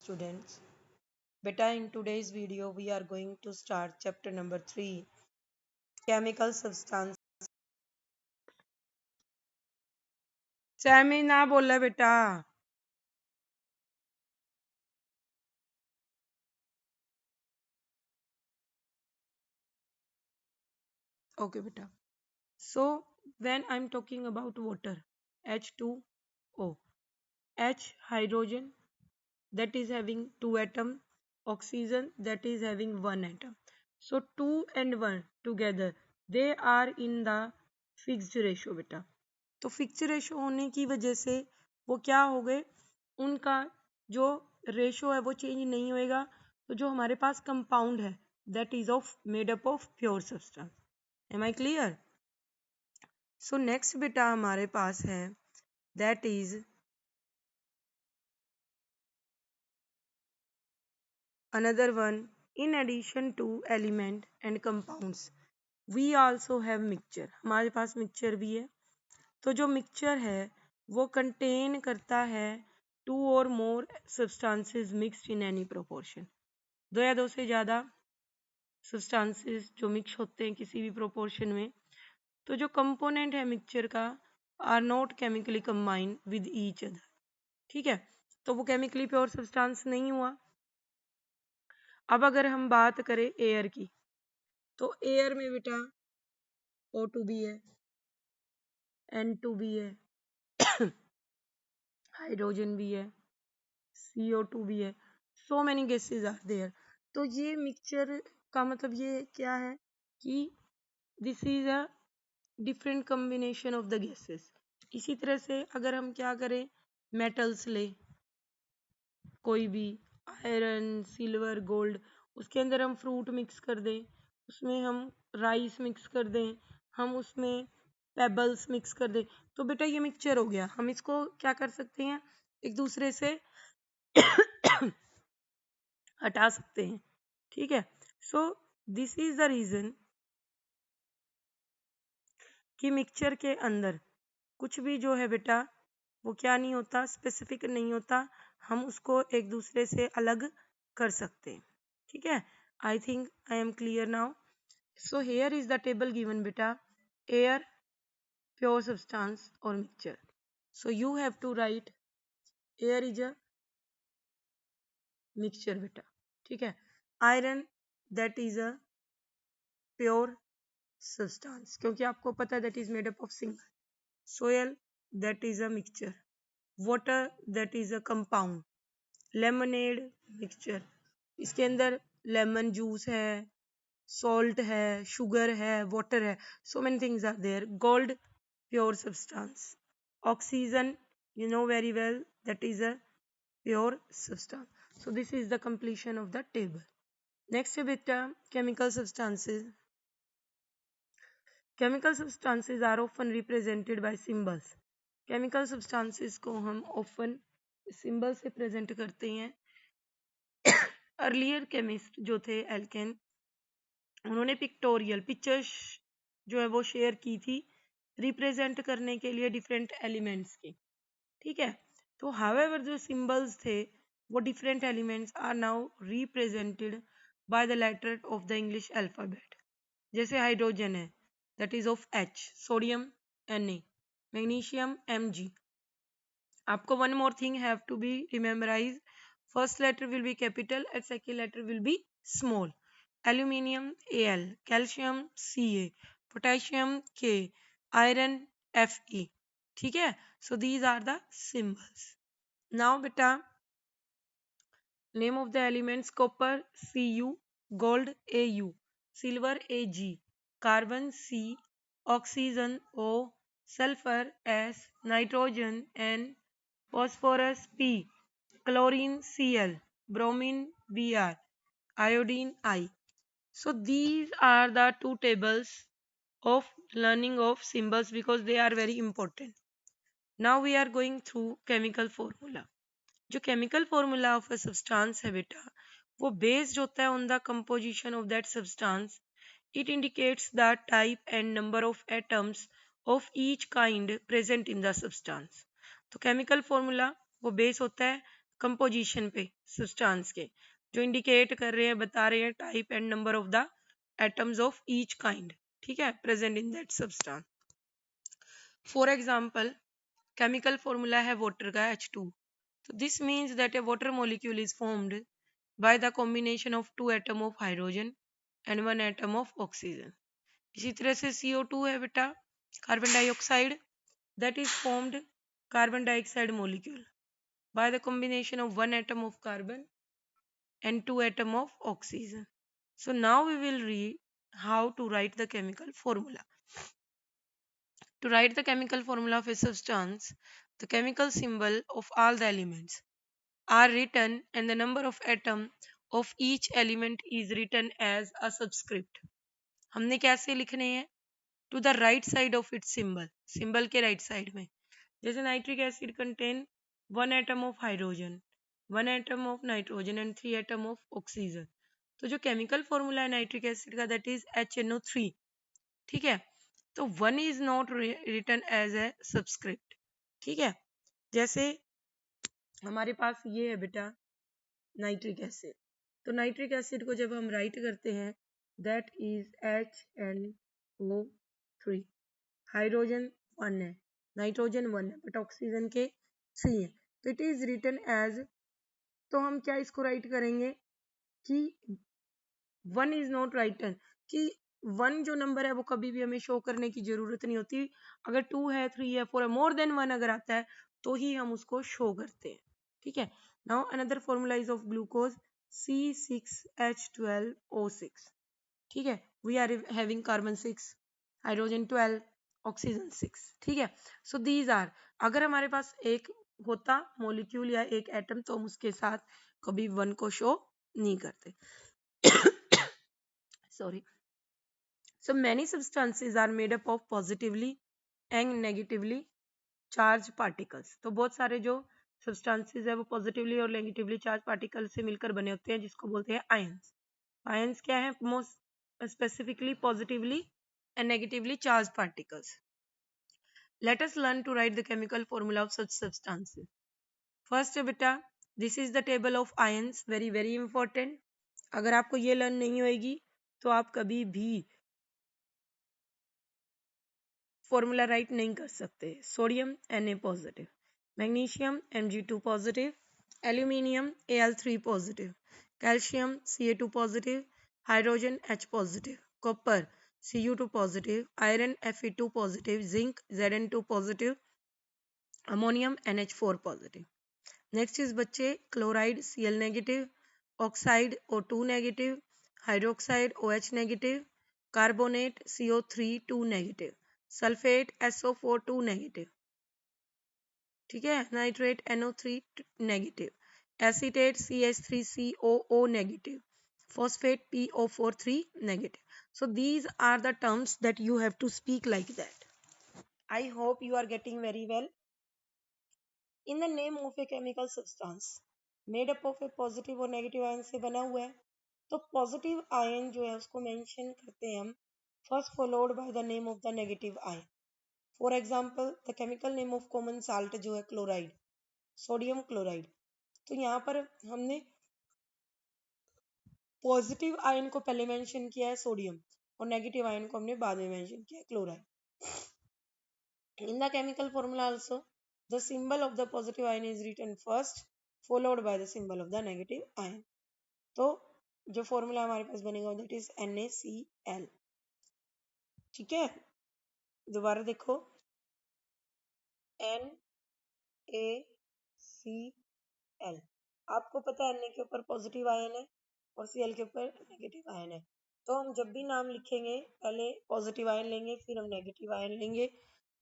students. Beta, in today's video, we are going to start chapter number 3, chemical substance. Sami ना बोला बेटा. Okay, beta. So, when I'm talking about water, H2O, H hydrogen that is having two atom, oxygen that is having one atom. So, 2 and 1 together, they are in the fixed ratio beta. तो fix ratio होने की वजह से वो क्या हो गए, उनका जो रेशो है वो चेंज नहीं होएगा. तो जो हमारे पास कंपाउंड है that is of made up of pure substance. Am I clear? So next बेटा हमारे पास है that is another one. In addition to element and compounds we also have mixture. हमारे पास मिक्सचर भी है. तो जो मिक्सचर है वो कंटेन करता है टू और मोर substances mixed in any proportion. दो या दो से ज़्यादा सब्सटेंसेस जो मिक्स होते हैं किसी भी प्रोपोर्शन में. तो जो कंपोनेंट है मिक्सचर का are not chemically combined with each other. ठीक है, तो वो केमिकली प्योर सब्सटेंस नहीं हुआ. अब अगर हम बात करें एयर की, तो एयर में बेटा O2 भी है, N2 भी है, हाइड्रोजन भी है, CO2 भी है. So many gases are there. तो ये मिक्सचर का मतलब ये क्या है कि this is a different combination of the gases. इसी तरह से अगर हम क्या करें, मेटल्स ले कोई भी, आयरन, सिल्वर, गोल्ड, उसके अंदर हम फ्रूट मिक्स कर दें, उसमें हम राइस मिक्स कर दें, हम उसमें पेबल्स मिक्स कर दें, तो बेटा ये मिक्सचर हो गया. हम इसको क्या कर सकते हैं, एक दूसरे से हटा सकते हैं. ठीक है. So this is the reason कि मिक्सचर के अंदर कुछ भी जो है बेटा वो क्या नहीं होता, स्पेसिफिक नहीं होता. हम उसको एक दूसरे से अलग कर सकते हैं. ठीक है. I think I am clear now. So here is the table given बेटा, एयर, प्योर सब्सटेंस और mixture. So you have to write air is a mixture बेटा. ठीक है. Iron that is a pure substance क्योंकि आपको पता है that is made up of single. Soil that is a mixture. Water that is a compound. Lemonade mixture, इसके अंदर lemon juice है, सॉल्ट है, शुगर है, वाटर है. So many things are there. Gold pure substance. Oxygen you know very well that is a pure substance. So this is the completion of the table. Next beta, chemical substances. Chemical substances are often represented by symbols. Chemical substances को हम often symbol से present करते हैं. Earlier chemist जो थे alkene, उन्होंने pictorial pictures जो है वो शेयर की थी रिप्रेजेंट करने के लिए डिफरेंट एलिमेंट्स की. ठीक है. तो हावेवर जो सिंबल्स थे वो different elements are now represented by the letter of the English alphabet. जैसे हाइड्रोजन है that is of H, sodium Na, magnesium Mg. आपको one more thing have to be rememberize. First letter will be capital and second letter will be small. Aluminium Al, calcium Ca, potassium K, iron Fe. ठीक है. So these are the symbols. Now बेटा name of the elements. Copper Cu, gold Au, silver Ag, carbon C, oxygen O, sulphur S, nitrogen N, phosphorus P, chlorine Cl, bromine Br, iodine I. So these are the two tables of learning of symbols because they are very important. Now we are going through chemical formula. जो chemical formula of a substance है बेटा वो based होता है on the composition of that substance. It indicates the type and number of atoms of each kind present in the substance. तो chemical formula वो base होता है कंपोजिशन पे सब्सटेंस के, जो इंडिकेट कर रहे हैं, बता रहे हैं type and number of the atoms of each kind, ठीक है, present in that substance. For example chemical formula है वाटर का H2, so this means that a water molecule is formed by the combination of two atom of hydrogen and one atom of oxygen। इसी तरह से CO2 है बेटा, carbon dioxide, that is formed carbon dioxide molecule by the combination of one atom of carbon and two atom of oxygen। So now we will read how to write the chemical formula. To write the chemical formula of a substance, the chemical symbol of all the elements are written and the number of atom of each element is written as a subscript। हमने कैसे लिखने हैं? To the right side of its symbol, symbol के right side में, जैसे nitric acid contain one atom of hydrogen, one atom of nitrogen and three atom of oxygen, तो जो chemical formula है नाइट्रिक एसिड का दैट इज HNO3, ठीक है। तो one is not written as a subscript, ठीक है। जैसे हमारे पास ये है बेटा नाइट्रिक एसिड, तो नाइट्रिक एसिड को जब हम राइट करते हैं that is HNO3, hydrogen one है, नाइट्रोजन वन है, बट ऑक्सीजन के थ्री है, तो इट इज रिटन एज, तो हम क्या इसको राइट करेंगे कि वन इज नॉट राइटन, कि वन जो नंबर है वो कभी भी हमें शो करने की जरूरत नहीं होती, अगर टू है, थ्री है, फोर है, मोर देन वन अगर आता है तो ही हम उसको शो करते हैं, ठीक है। Now another formula is of glucose C6H12O6, ठीक है, we are having carbon 6, hydrogen 12, oxygen 6, ठीक है। सो दीज आर, अगर हमारे पास एक होता मॉलिक्यूल या एक एटम तो हम उसके साथ कभी वन को शो नहीं करते। Sorry. So many substances are made up of positively and negatively charged particles। तो बहुत सारे जो substances है वो positively और negatively charged particles से मिलकर बने होते हैं, जिसको बोलते हैं ions। ions क्या है? most specifically positively and negatively charged particles। Let us learn to write the chemical formula of such substances। First बेटा, this is the table of ions, very very important। अगर आपको ये लर्न नहीं होएगी तो आप कभी भी फॉर्मूला राइट नहीं कर सकते। Sodium Na positive, magnesium Mg2 positive, aluminium Al3 positive, calcium Ca2 positive, hydrogen H positive, copper Cu2 positive, iron Fe2 positive, zinc Zn2 positive, ammonium NH4 positive. Next is बच्चे chloride Cl negative, oxide O2 negative, hydroxide OH negative, carbonate CO3 2 negative, sulphate SO4 2 negative, ठीक है, nitrate NO3 negative, acetate CH3COO negative, phosphate PO4 3 negative। So these are the terms that you have to speak like that। I hope you are getting very well। In the name of a chemical substance made up of a positive और negative ion से बना हुआ है, तो positive ion जो है उसको mention करते हैं हम first followed by the name of the negative ion. For example the chemical name of common salt जो है क्लोराइड, सोडियम क्लोराइड, तो यहाँ पर हमने पॉजिटिव आयन को पहले मेंशन किया है सोडियम और नेगेटिव आयन को हमने बाद में मेंशन किया है chloride. In the chemical formula also, the symbol of the positive ion is written first, followed by the symbol of the negative ion। तो जो फॉर्मूला हमारे पास बनेगा दैट इज NaCl, ठीक है। दोबारा देखो NaCl, आपको पता है Na के ऊपर पॉजिटिव आयन है और Cl के ऊपर नेगेटिव आयन है, तो हम जब भी नाम लिखेंगे पहले पॉजिटिव आयन लेंगे फिर हम नेगेटिव आयन लेंगे,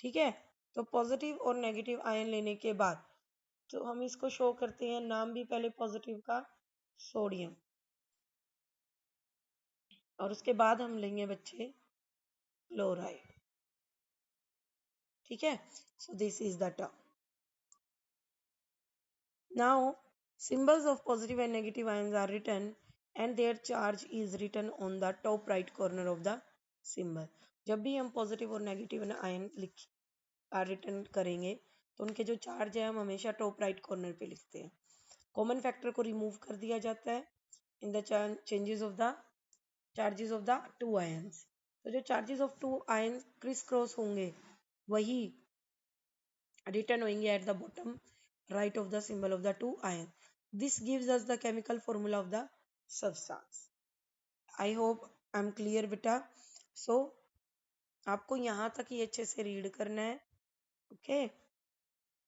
ठीक है। तो पॉजिटिव और नेगेटिव आयन लेने के बाद तो हम इसको शो करते हैं, नाम भी पहले पॉजिटिव का सोडियम और उसके बाद हम लेंगे बच्चे क्लोराइड, ठीक है। So this is the term. Now symbols of positive and negative ions are written and their charge is written on the top right corner of the symbol। जब भी हम पॉजिटिव और नेगेटिव आयन लिख return करेंगे तो उनके जो charge है हम हमेशा टॉप राइट कॉर्नर पे लिखते हैं। कॉमन फैक्टर को रिमूव कर दिया जाता है in the charges of the two ions. तो जो charges of two ion criss cross होंगे वही रिटर्न होंगे at the bottom right of the symbol of the two ion. This gives us the chemical formula of the substance. I hope I am clear बेटा। So आपको यहाँ तक ही अच्छे से read करना है। ओके